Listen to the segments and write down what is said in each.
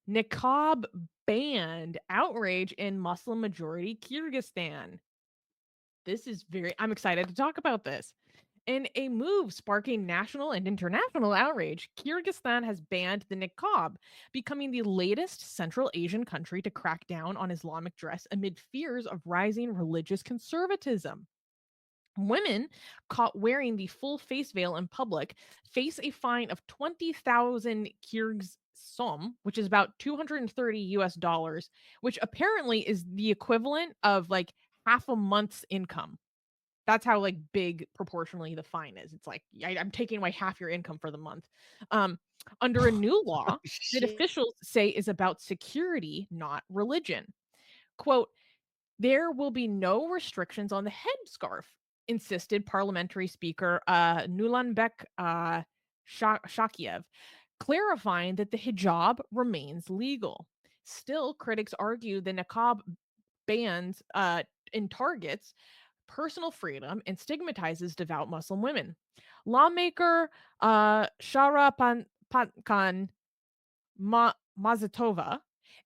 Niqab banned, outrage in Muslim majority Kyrgyzstan. I'm excited to talk about this. In a move sparking national and international outrage, Kyrgyzstan has banned the niqab, becoming the latest Central Asian country to crack down on Islamic dress amid fears of rising religious conservatism. Women caught wearing the full face veil in public face a fine of 20,000 Kyrgyz som, which is about 230 US dollars, which apparently is the equivalent of like half a month's income. That's how, like, big proportionally the fine is. It's like, I'm taking away half your income for the month. Um, Under a new Oh, law that shit. officials say is about security, not religion. Quote, "There will be no restrictions on the headscarf," insisted Parliamentary Speaker, Nulanbek, Shakiev, clarifying that the hijab remains legal. Still, critics argue the niqab bans, and targets personal freedom and stigmatizes devout Muslim women. Lawmaker Sharapatkan Mazhitova,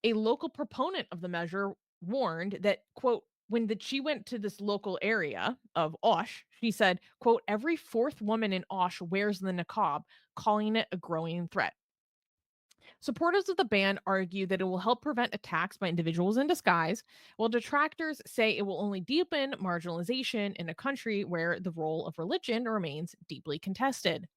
a local proponent of the measure, warned that, quote, she went to this local area of Osh, she said, quote, every fourth woman in Osh wears the niqab, calling it a growing threat. Supporters of the ban argue that it will help prevent attacks by individuals in disguise, while detractors say it will only deepen marginalization in a country where the role of religion remains deeply contested.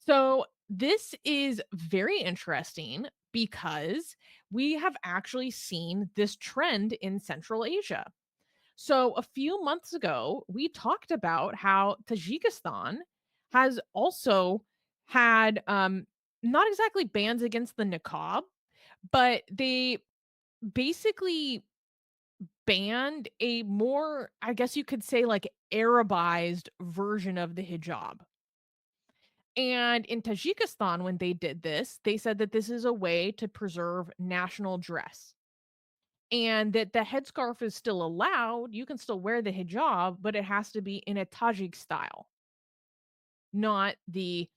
So, this is very interesting because we have actually seen this trend in Central Asia. So, a few months ago, we talked about how Tajikistan has also had not exactly bans against the niqab, but they basically banned a more, I guess you could say, like Arabized version of the hijab. And in Tajikistan, when they did this, they said that this is a way to preserve national dress and that the headscarf is still allowed. You can still wear the hijab, but it has to be in a Tajik style, not the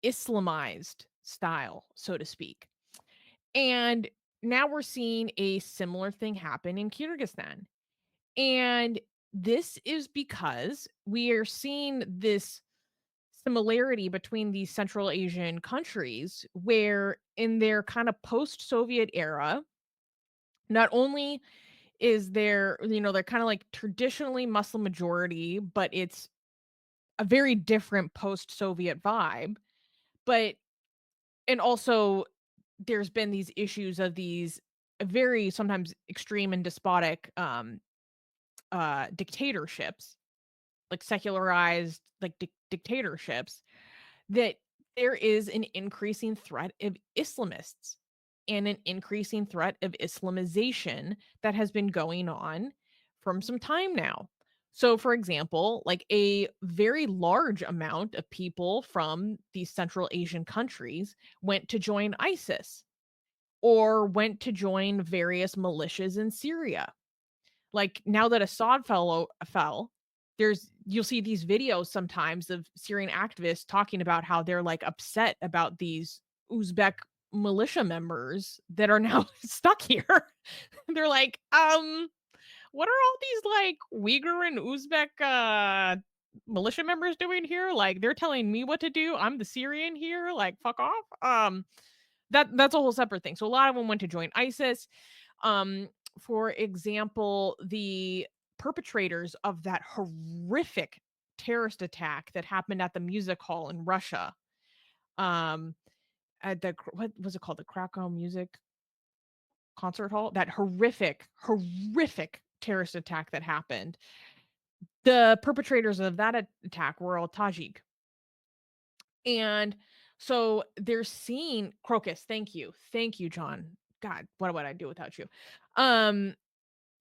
Islamized style, so to speak. And now we're seeing a similar thing happen in Kyrgyzstan. And this is because we are seeing this similarity between these Central Asian countries where in their kind of post-Soviet era, not only is there, they're kind of like traditionally Muslim majority, but it's a very different post-Soviet vibe. But and also there's been these issues of these very sometimes extreme and despotic dictatorships, like secularized like dictatorships, that there is an increasing threat of Islamists and an increasing threat of Islamization that has been going on from some time now. So, for example, like a very large amount of people from these Central Asian countries went to join ISIS or went to join various militias in Syria. Like, now that Assad fell, you'll see these videos sometimes of Syrian activists talking about how they're, like, upset about these Uzbek militia members that are now stuck here. They're like, what are all these, like, Uyghur and Uzbek, militia members doing here? Like, they're telling me what to do. I'm the Syrian here, like, fuck off." That's a whole separate thing. So a lot of them went to join ISIS. Um, for example, the perpetrators of that horrific terrorist attack that happened at the music hall in Russia, um, at what was it called? The Krakow Music Concert Hall? That horrific terrorist attack that happened. The perpetrators of that attack were all Tajik. And so they're seeing Crocus, thank you. Thank you, John. God, what would I do without you? Um,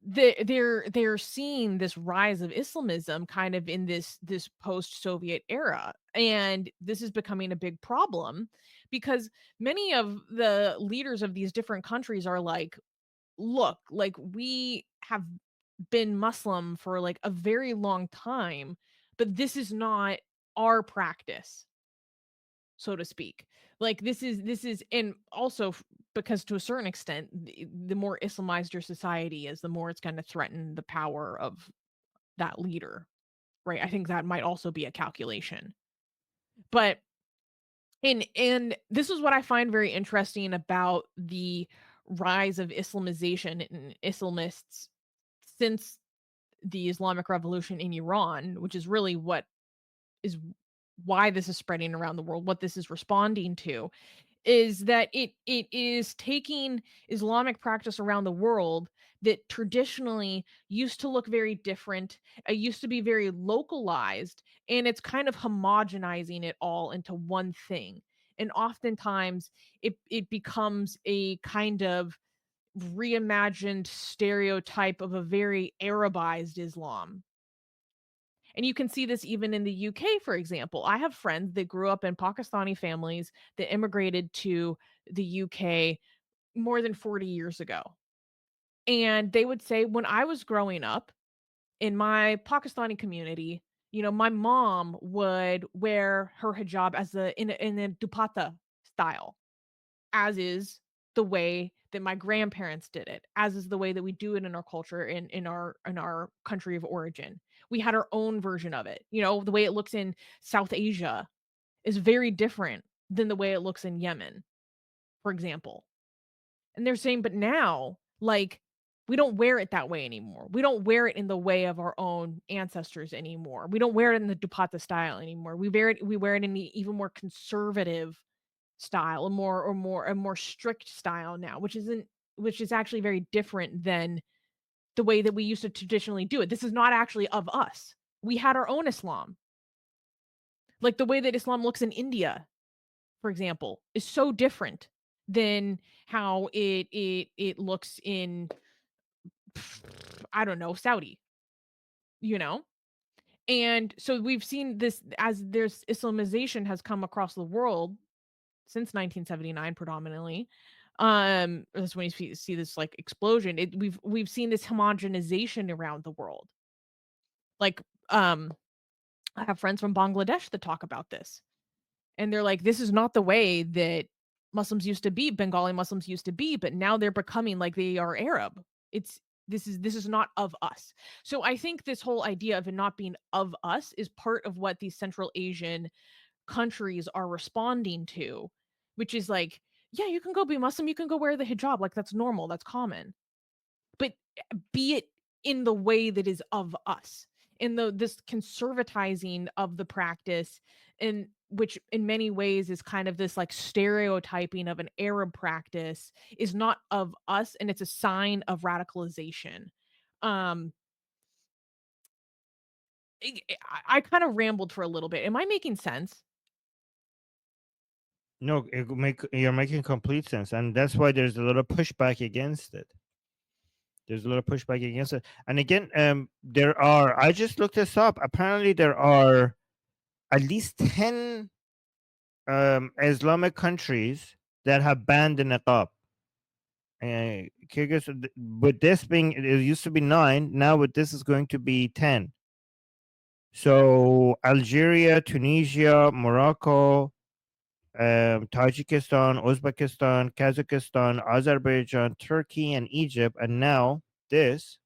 they're seeing this rise of Islamism kind of in this post-Soviet era. And this is becoming a big problem because many of the leaders of these different countries are like, look, like we have been Muslim for like a very long time, but this is not our practice, so to speak. Like this is and also because to a certain extent, the more Islamized your society is, the more it's going to threaten the power of that leader, right? I think that might also be a calculation. But and this is what I find very interesting about the rise of Islamization and Islamists since the Islamic Revolution in Iran, which is really what is why this is spreading around the world, what this is responding to, is that it is taking Islamic practice around the world that traditionally used to look very different, it used to be very localized, and it's kind of homogenizing it all into one thing. And oftentimes it becomes a kind of reimagined stereotype of a very Arabized Islam. And you can see this even in the UK, for example. I have friends that grew up in Pakistani families that immigrated to the UK more than 40 years ago. And they would say, when I was growing up in my Pakistani community, my mom would wear her hijab as in a dupatta style, as is the way that my grandparents did it, as is the way that we do it in our culture in our country of origin. We had our own version of it. The way it looks in South Asia is very different than the way it looks in Yemen, for example. And they're saying, but now, like, we don't wear it that way anymore. We don't wear it in the way of our own ancestors anymore. We don't wear it in the dupatta style anymore. We wear it in the even more conservative style, a more strict style now, which is actually very different than the way that we used to traditionally do it. This is not actually of us. We had our own Islam. Like the way that Islam looks in India, for example, is so different than how it looks in I don't know, Saudi, you know? And so we've seen this as there's Islamization has come across the world since 1979 predominantly. That's when you see this like explosion. We've seen this homogenization around the world. Like, I have friends from Bangladesh that talk about this, and they're like, "This is not the way that Muslims used to be. Bengali Muslims used to be, but now they're becoming like they are Arab. It's this is not of us." So I think this whole idea of it not being of us is part of what these Central Asian countries are responding to, which is like, yeah, you can go be Muslim, you can go wear the hijab, like that's normal, that's common. But be it in the way that is of us, in the this conservatizing of the practice, and which in many ways is kind of this like stereotyping of an Arab practice is not of us, and it's a sign of radicalization. Um I kind of rambled for a little bit. Am I making sense? No, you're making complete sense, and that's why there's a lot of pushback against it. There's a lot of pushback against it, and again, there are. I just looked this up. Apparently, there are at least 10 Islamic countries that have banned the niqab. Kyrgyz, with this being, it used to be 9. Now with this is going to be 10. So Algeria, Tunisia, Morocco, Tajikistan, Uzbekistan, Kazakhstan, Azerbaijan, Turkey, and Egypt, and now this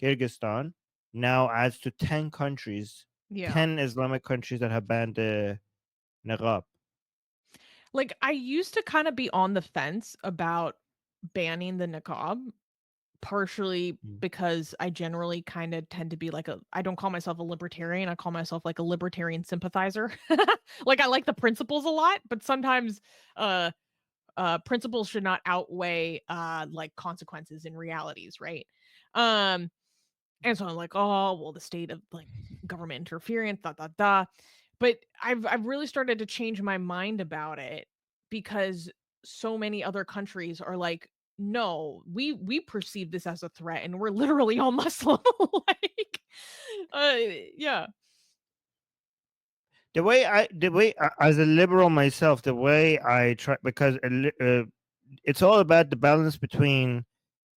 Kyrgyzstan now adds to 10 countries, Yeah. 10 Islamic countries that have banned the niqab. Like I used to kind of be on the fence about banning the niqab, partially Mm. because I generally kind of tend to be like I don't call myself a libertarian, I call myself like a libertarian sympathizer. Like I like the principles a lot, but sometimes uh principles should not outweigh like consequences in realities, right? Um and so I'm like, oh well, the state of like government interference, da da da. But I've really started to change my mind about it because so many other countries are like, no, we perceive this as a threat, and we're literally all Muslim. Like, uh, yeah, As a liberal myself, the way I try, because it's all about the balance between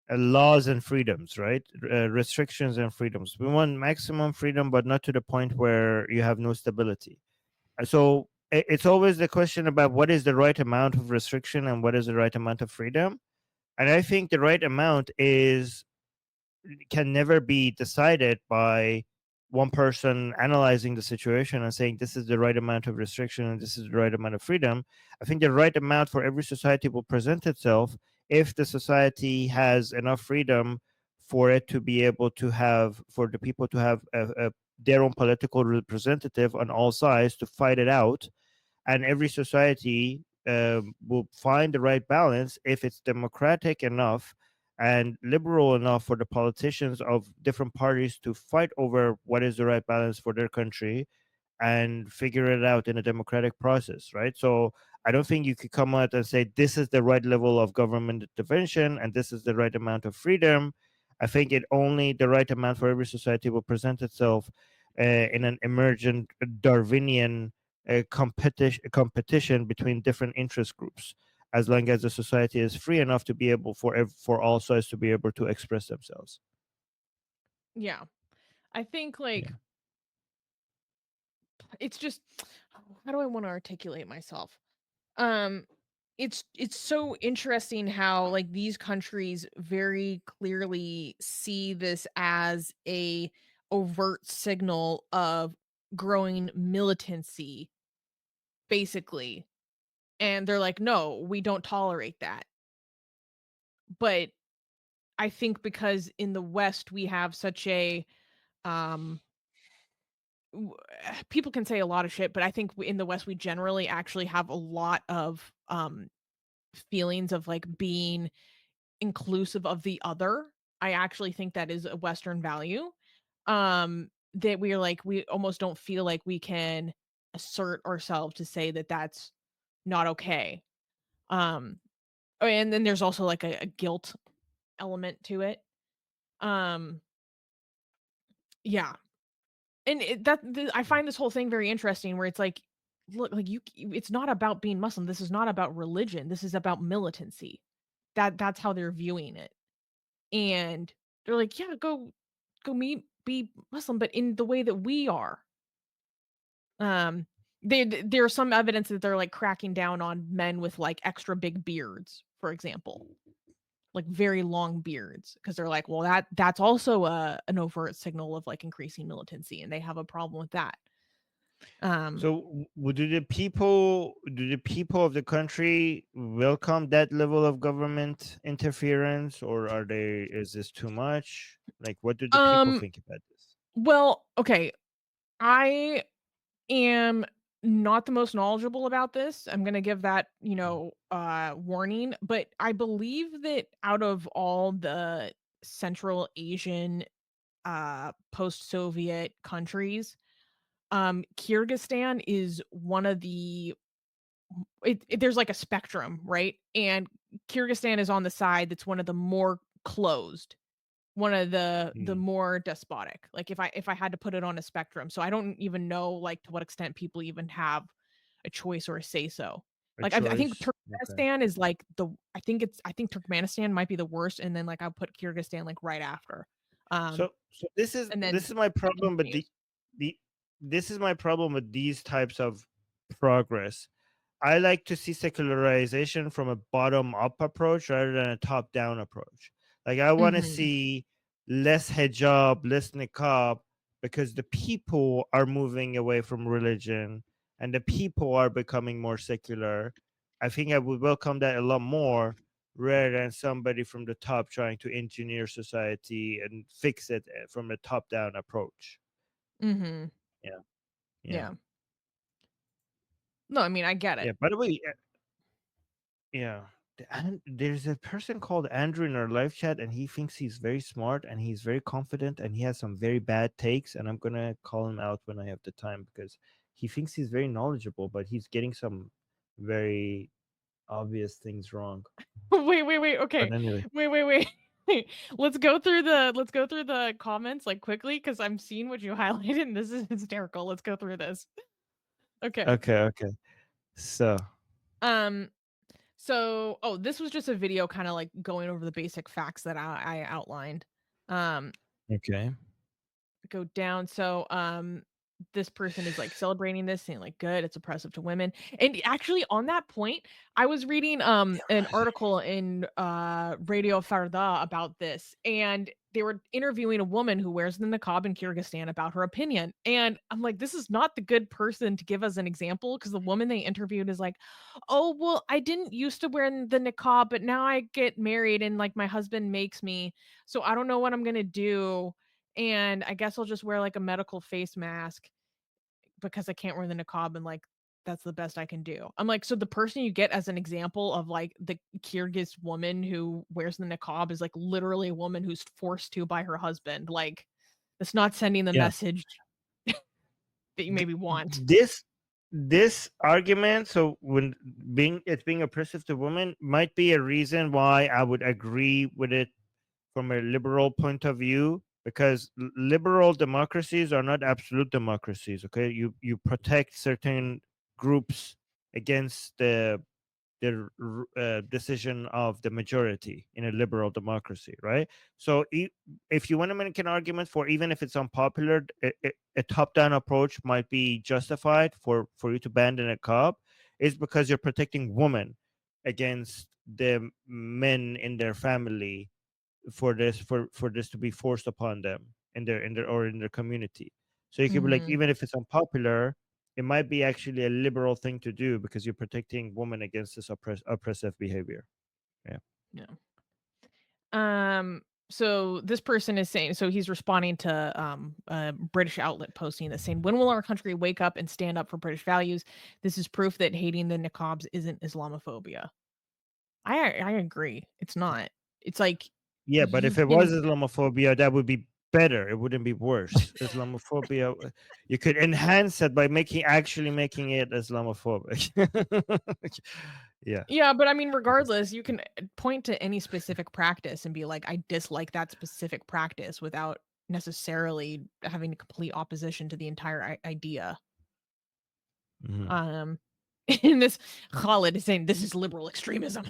laws and freedoms, right? Restrictions and freedoms. We want maximum freedom, but not to the point where you have no stability. So it's always the question about what is the right amount of restriction and what is the right amount of freedom. And I think the right amount is can never be decided by one person analyzing the situation and saying this is the right amount of restriction and this is the right amount of freedom. I think the right amount for every society will present itself if the society has enough freedom for it to be able to have, for the people to have their own political representative on all sides to fight it out. And every society will find the right balance if it's democratic enough and liberal enough for the politicians of different parties to fight over what is the right balance for their country and figure it out in a democratic process, right? So I don't think you could come out and say this is the right level of government intervention and this is the right amount of freedom. I think it only the right amount for every society will present itself in an emergent Darwinian competition between different interest groups, as long as the society is free enough to be able for all sides to be able to express themselves. Yeah. I think Yeah. like it's just how do I want to articulate myself? Um it's so interesting how like these countries very clearly see this as a overt signal of growing militancy basically, and they're like, no, we don't tolerate that. But I think because in the West we have such a um people can say a lot of shit, but I think in the West we generally actually have a lot of feelings of like being inclusive of the other. I actually think that is a Western value. That we're like, we almost don't feel like we can assert ourselves to say that that's not okay. Um, and then there's also like a guilt element to it. Um, yeah. And I find this whole thing very interesting where it's like, look, like it's not about being Muslim. This is not about religion. This is about militancy. That's how they're viewing it. And they're like, "Yeah, go be Muslim, but in the way that we are." Um, there's some evidence that they're, like, cracking down on men with, like, extra big beards, for example, like, very long beards, because 'cause they're like, "Well, that's also an overt signal of, like, increasing militancy," and they have a problem with that. Um, So, do the people of the country welcome that level of government interference, or are they? Is this too much? Like, what do the people um, think about this? well, okay, I am not the most knowledgeable about this. I'm gonna give that, warning, but I believe that out of all the Central Asian, post-Soviet countries, Kyrgyzstan is one of the there's like a spectrum, right? And Kyrgyzstan is on the side that's one of the more closed, one of the Mm. more despotic, like, if I had to put it on a spectrum, so I don't even know, like, to what extent people even have a choice or a say so. A Like, I think choice? Okay. Turkmenistan is, like, I think Turkmenistan might be the worst, and then, like, I'll put Kyrgyzstan, like, right after. Um, So this is and then this is my it problem with continues. the this is my problem with these types of progress. I like to see secularization from a bottom up approach rather than a top down approach. Like I want to Mhm. see less hijab, less niqab, because the people are moving away from religion and the people are becoming more secular. I think I would welcome that a lot more rather than somebody from the top trying to engineer society and fix it from a top down approach. Mhm. Yeah. Yeah. Yeah. No, I mean, I get Yeah. it. By the way, yeah. And there's a person called Andrew in our live chat, and he thinks he's very smart and he's very confident and he has some very bad takes. And I'm gonna call him out when I have the time because he thinks he's very knowledgeable, but he's getting some very obvious things wrong. Wait, okay. But anyway, Wait. Let's go through the comments, like, quickly, because 'cause I'm seeing what you highlighted, and this is hysterical. Let's go through this. Okay. okay. So, Um, this was just a video kinda, like, going over the basic facts that I outlined. Um, okay. go down, this person is like celebrating this, saying like, "Good, it's oppressive to women." And actually, on that point, I was reading an article in Radio Farda about this, and they were interviewing a woman who wears the niqab in Kyrgyzstan about her opinion. And I'm like, this is not the good person to give us an example, because the woman they interviewed is like, "Oh, well, I didn't used to wear the niqab, but now I get married and like my husband makes me, so I don't know what I'm gonna do. And I guess I'll just wear like a medical face mask because I can't wear the niqab, and, like, that's the best I can do." I'm like, so the person you get as an example of, like, the Kyrgyz woman who wears the niqab is, like, literally a woman who's forced to by her husband, like, that's not sending the Yeah. message that you Th- maybe want. this this argument, so when being oppressive to women, might be a reason why I would agree with it from a liberal point of view, because liberal democracies are not absolute democracies. Okay, you protect certain groups against the decision of the majority in a liberal democracy, right? So if you want to make an argument for, even if it's unpopular, a top-down approach might be justified for you to ban the niqab, is because you're protecting women against the men in their family, for this to be forced upon them in their community. So you could be like, Mhm. even if it's unpopular, it might be actually a liberal thing to do because you're protecting women against this oppressive behavior. Yeah. Yeah. So this person is saying, so he's responding to a British outlet posting that's saying, "When will our country wake up and stand up for British values? This is proof that hating the niqabs isn't Islamophobia." I agree. It's not. It's like Yeah, but you if it was can. Islamophobia, that would be better. It wouldn't be worse. Islamophobia, you could enhance it by making it Islamophobic. Yeah. Yeah, but I mean, regardless, you can point to any specific practice and be like, "I dislike that specific practice," without necessarily having a complete opposition to the entire idea. Mhm. Um, and this Khalid is saying this is liberal extremism.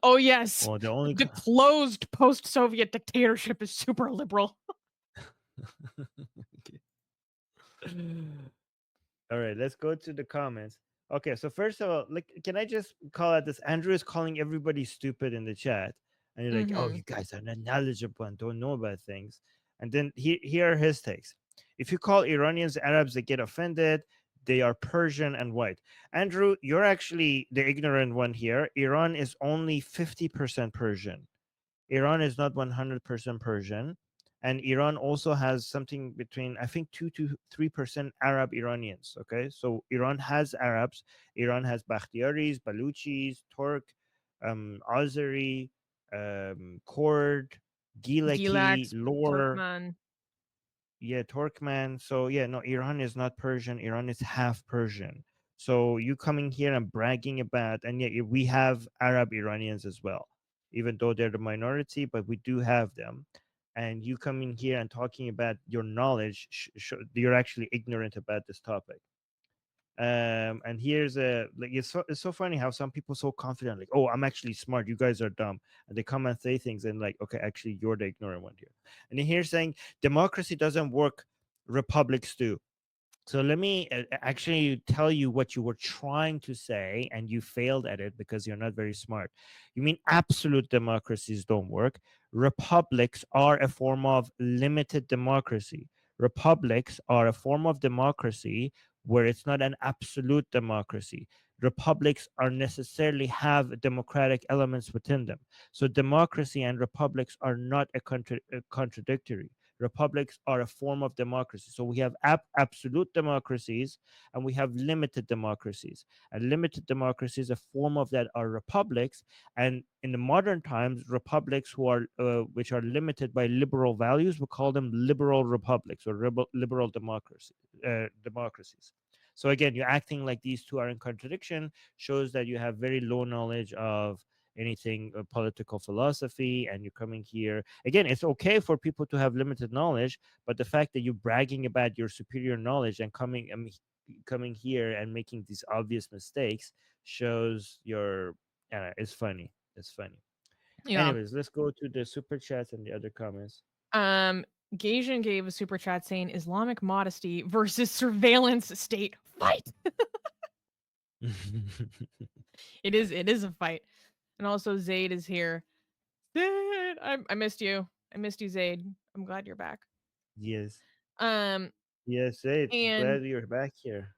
Oh yes, Well, the only the closed post-Soviet dictatorship is super liberal. All right, let's go to the comments. Okay, so first of all, like, can I just call out this? Andrew is calling everybody stupid in the chat, and you're like, "Oh, Mhm. you guys are not knowledgeable and don't know about things." And then here are his takes. If you call Iranians Arabs, they get offended. They are Persian and white. Andrew, you're actually the ignorant one here. Iran is only 50% Persian. Iran is not 100% Persian, and Iran also has something between, I think, 2 to 3% Arab Iranians. Okay, so Iran has Arabs. Iran has Bakhtiaris, Baluchis, Turk, Azeri, Kurd, Gilaki, Gilaks, Lor, Turkmen. yeah, Turkmen. So yeah, no, Iran is not Persian. Iran is half Persian. So you coming here and bragging about, and yet we have Arab Iranians as well, even though they're the minority, but we do have them. And you coming here and talking about your knowledge, you're actually ignorant about this topic. And here's a, like, it's so funny how some people so confident, like, "Oh, I'm actually smart, you guys are dumb," and they come and say things, and like, okay, actually you're the ignorant one here. And then here's saying democracy doesn't work, republics do. So let me actually tell you what you were trying to say, and you failed at it because you're not very smart. You mean absolute democracies don't work? Republics are a form of limited democracy. Republics are a form of democracy where it's not an absolute democracy. Republics are necessarily have democratic elements within them. So democracy and republics are not contradictory. Republics are a form of democracy. So we have absolute democracies and we have limited democracies. And limited democracies, a form of that, are republics. And in the modern times, republics which are limited by liberal values, we call them liberal republics or liberal democracies. So again, you're acting like these two are in contradiction, shows that you have very low knowledge of anything political philosophy, and you're coming here again. It's okay for people to have limited knowledge, but the fact that you're bragging about your superior knowledge and coming here and making these obvious mistakes shows your, it's funny. It's funny. Yeah. Anyways, let's go to the super chats and the other comments. Gaijin gave a super chat saying Islamic modesty versus surveillance state fight. It is a fight. And also Zaid is here. Zaid, I missed you. I missed you, Zaid. I'm glad you're back. Yes. Um, Yes, Ed. and Glad you're back here.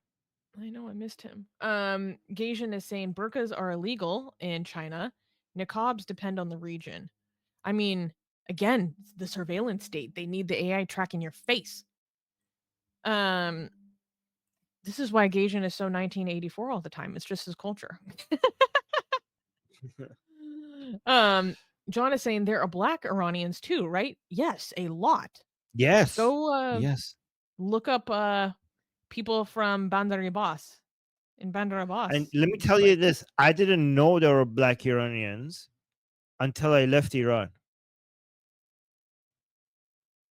I know I missed him. Gaijin is saying burqas are illegal in China. Niqabs depend on the region. I mean, again, it's the surveillance state. They need the AI tracking your face. Um, this is why Gaijin is so 1984 all the time. It's just his culture. um, John is saying there are black Iranians too, right? Yes, a lot. Yes. Go Yes. look up people from Bandar Abbas. In Bandar And Abbas, let me tell you like this, I didn't know there were black Iranians until I left Iran.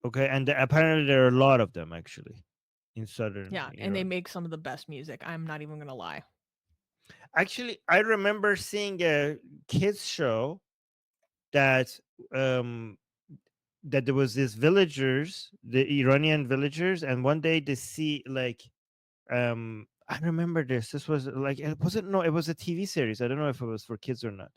Okay, and apparently there are a lot of them actually in southern yeah, and they Iran. make some of the best music. I'm not even gonna lie. Actually, I remember seeing a kids show that um that there was these villagers, the Iranian villagers, and one day they see like I remember this. This was like it wasn't no, it was a TV series. I don't know if it was for kids or not.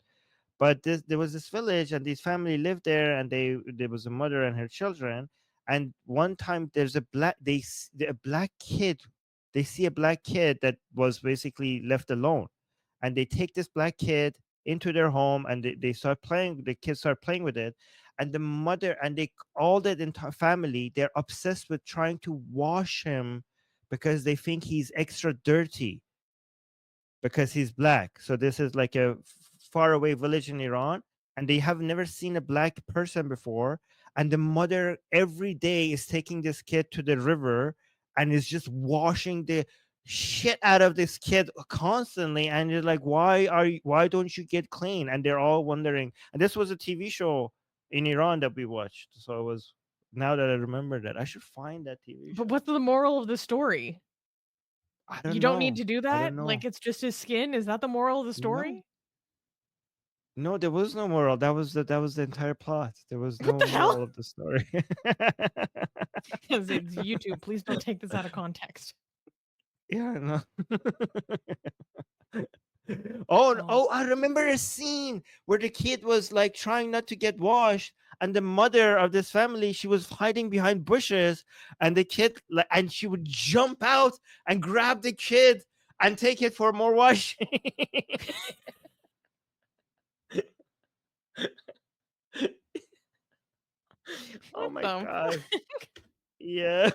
But there was this village and this family lived there, and there was a mother and her children. And one time there's a a black kid, they see a black kid that was basically left alone, and they take this black kid into their home, and they start playing, the kids start playing with it, and the mother and they all that entire family, they're obsessed with trying to wash him because they think he's extra dirty because he's black. So this is like a faraway village in Iran, and they have never seen a black person before. And the mother every day is taking this kid to the river and is just washing the shit out of this kid constantly. And you're like, why don't you get clean? And they're all wondering. And this was a TV show in Iran that we watched. So it was, now that I remember that, I should find that TV But show. what's the moral of the story? I You don't don't need know. to do I don't that? Like know. it's just his skin? Is that the moral of the No, story? no, there was no moral. That was the entire plot. There was What no the hell? moral of the story. Because it's YouTube. Please don't take this out of context. Yeah, no. Oh, Oh. oh, I remember a scene where the kid was like trying not to get washed, and the mother of this family, she was hiding behind bushes, and the kid, like, and she would jump out and grab the kid and take it for more washing. Oh What my the god. fuck? Yeah.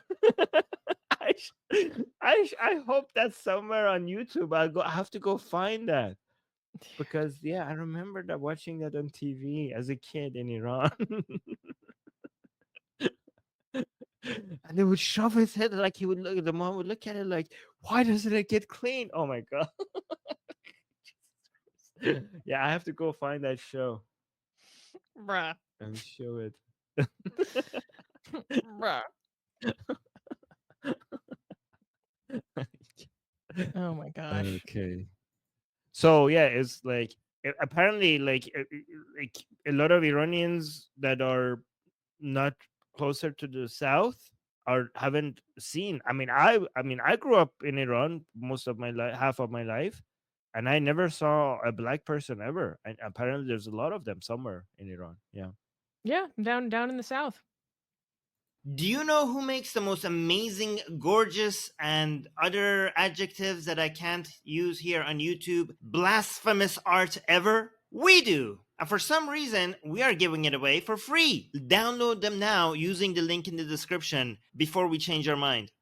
I hope that's somewhere on YouTube. I have to go find that, because yeah, I remember that watching that on TV as a kid in Iran. And they would shove his head, like he would look, the mom would look at it like, why doesn't it get clean? Oh my god. Yeah, I have to go find that show Bruh. and show it. Bruh. Oh my gosh. Okay. So yeah, it's like apparently like a lot of Iranians that are not closer to the south or haven't seen. I mean I grew up in Iran most of my life, half of my life, and I never saw a black person ever, and apparently there's a lot of them somewhere in Iran. Yeah. Yeah, down in the south. Do you know who makes the most amazing, gorgeous, and other adjectives that I can't use here on YouTube, blasphemous art ever? We do! And for some reason, we are giving it away for free. Download them now using the link in the description before we change our mind.